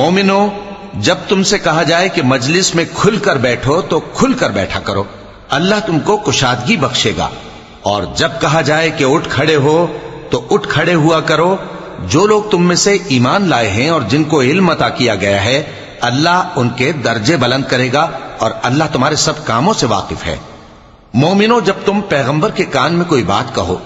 مومنو، جب تم سے کہا جائے کہ مجلس میں کھل کر بیٹھو تو کھل کر بیٹھا کرو، اللہ تم کو کشادگی بخشے گا، اور جب کہا جائے کہ اٹھ کھڑے ہو تو اٹھ کھڑے ہوا کرو۔ جو لوگ تم میں سے ایمان لائے ہیں اور جن کو علم عطا کیا گیا ہے، اللہ ان کے درجے بلند کرے گا، اور اللہ تمہارے سب کاموں سے واقف ہے۔ مومنو، جب تم پیغمبر کے کان میں کوئی بات کہو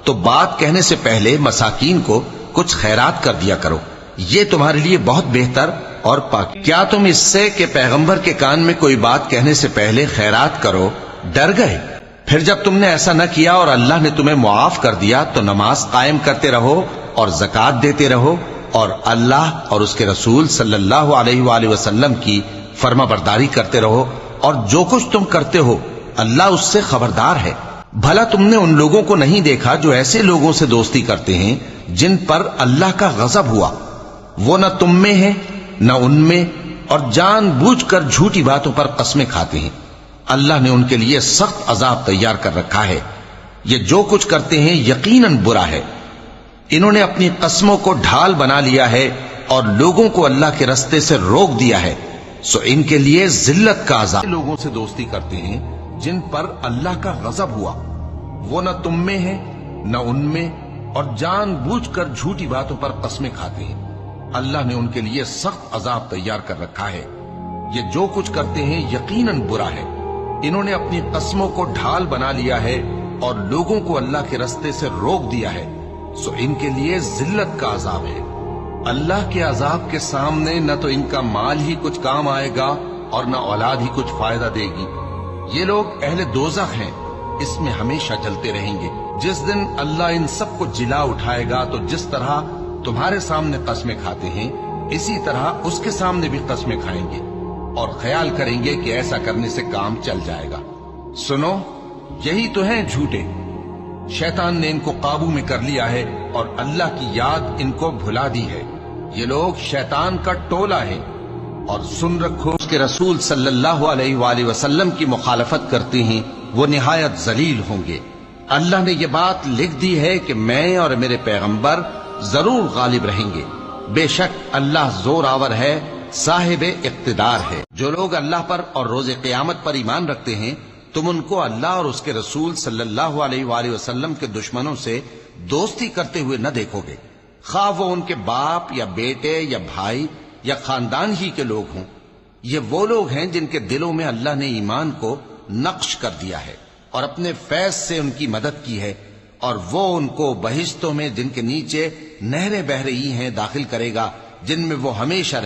تو بات کہنے سے پہلے مساکین کو کچھ خیرات کر دیا کرو، یہ تمہارے لیے بہت بہتر اور پاک۔ کیا تم اس سے کہ پیغمبر کے کان میں کوئی بات کہنے سے پہلے خیرات کرو ڈر گئے؟ پھر جب تم نے ایسا نہ کیا اور اللہ نے تمہیں معاف کر دیا تو نماز قائم کرتے رہو اور زکوٰۃ دیتے رہو، اور اللہ اور اس کے رسول صلی اللہ علیہ وآلہ وسلم کی فرما برداری کرتے رہو، اور جو کچھ تم کرتے ہو اللہ اس سے خبردار ہے۔ بھلا تم نے ان لوگوں کو نہیں دیکھا جو ایسے لوگوں سے دوستی کرتے ہیں جن پر اللہ کا غضب ہوا؟ وہ نہ تم میں ہیں نہ ان میں، اور جان بوجھ کر جھوٹی باتوں پر قسمیں کھاتے ہیں۔ اللہ نے ان کے لیے سخت عذاب تیار کر رکھا ہے، یہ جو کچھ کرتے ہیں یقیناً برا ہے۔ انہوں نے اپنی قسموں کو ڈھال بنا لیا ہے اور لوگوں کو اللہ کے رستے سے روک دیا ہے، سو ان کے لیے ذلت کا عذاب۔ لوگوں سے دوستی کرتے ہیں جن پر اللہ کا غضب ہوا، وہ نہ تم میں ہیں نہ ان میں، اور جان بوجھ کر جھوٹی باتوں پر قسمیں کھاتے ہیں۔ اللہ نے ان کے لیے سخت عذاب تیار کر رکھا ہے، یہ جو کچھ کرتے ہیں یقیناً برا ہے۔ انہوں نے اپنی قسموں کو ڈھال بنا لیا ہے اور لوگوں کو اللہ کے رستے سے روک دیا ہے، سو ان کے لیے ذلت کا عذاب ہے۔ اللہ کے عذاب کے سامنے نہ تو ان کا مال ہی کچھ کام آئے گا اور نہ اولاد ہی کچھ فائدہ دے گی۔ یہ لوگ اہل دوزخ ہیں، اس میں ہمیشہ جلتے رہیں گے۔ جس دن اللہ ان سب کو جلا اٹھائے گا تو جس طرح تمہارے سامنے قسمیں کھاتے ہیں اسی طرح اس کے سامنے بھی قسمیں کھائیں گے، اور خیال کریں گے کہ ایسا کرنے سے کام چل جائے گا۔ سنو، یہی تو ہیں جھوٹے، شیطان نے ان کو قابو میں کر لیا ہے اور اللہ کی یاد ان کو بھلا دی ہے۔ یہ لوگ شیطان کا ٹولہ ہے، اور سن رکھو اس کے رسول صلی اللہ علیہ وآلہ وسلم کی مخالفت کرتے ہیں وہ نہایت ذلیل ہوں گے۔ اللہ نے یہ بات لکھ دی ہے کہ میں اور میرے پیغمبر ضرور غالب رہیں گے، بے شک اللہ زور آور ہے، صاحب اقتدار ہے۔ جو لوگ اللہ پر اور روز قیامت پر ایمان رکھتے ہیں تم ان کو اللہ اور اس کے رسول صلی اللہ علیہ وآلہ وسلم کے دشمنوں سے دوستی کرتے ہوئے نہ دیکھو گے، خواہ وہ ان کے باپ یا بیٹے یا بھائی یا خاندان ہی کے لوگ ہوں۔ یہ وہ لوگ ہیں جن کے دلوں میں اللہ نے ایمان کو نقش کر دیا ہے اور اپنے فیض سے ان کی مدد کی ہے، اور وہ ان کو بہشتوں میں جن کے نیچے نہریں بہہ رہی ہیں داخل کرے گا، جن میں وہ ہمیشہ